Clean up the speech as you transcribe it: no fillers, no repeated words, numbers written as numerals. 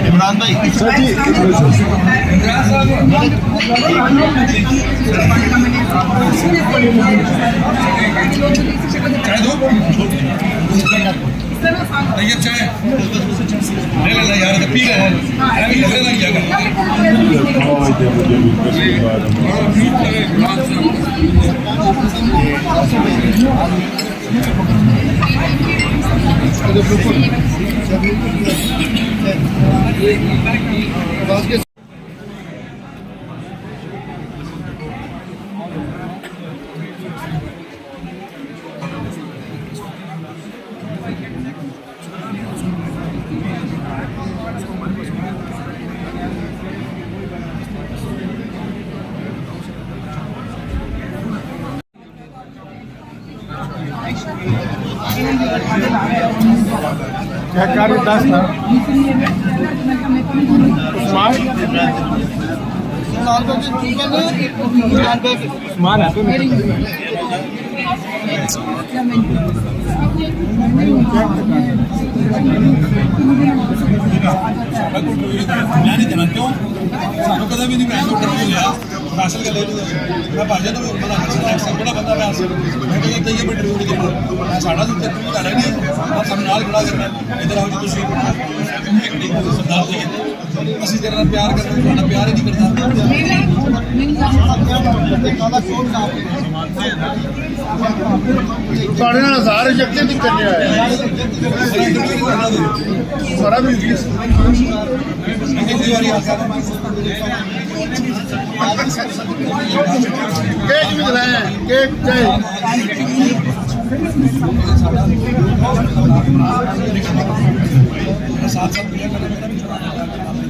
इमरान भाई सर जी चाय दो भैया चाय ले लेना यार पी रहे हैं क्या कार्य दास था उस्मान है मैं नहीं देना क्यों कदा भी नहीं मैं लिया हासिल कर ले मैं भाजे तो बड़ा बड़ा बंदा मैं मैं कहता ये मैं ड्रीम नहीं मैं साडा तो तक कर नहीं और सब नाल खड़ा करना इधर आओ जी तुसी सरदार जी ਅਸੀਂ ਤੇਰੇ ਨਾਲ ਪਿਆਰ ਕਰਦੇ ਤੁਹਾਡਾ ਪਿਆਰ ਹੀ ਨਹੀਂ ਕਰਦਾ ਸਾਡੇ ਨਾਲ ਸਾਰੇ ਜੱਗੇ ਦੀ ਚੱਲਿਆ ਹੈ ਸਾਰਾ ਵੀ ਅਗਲੀ ਵਾਰੀ ਆ ਸਕਦਾ केक भी दिलाए केक चाहिए साथ साथ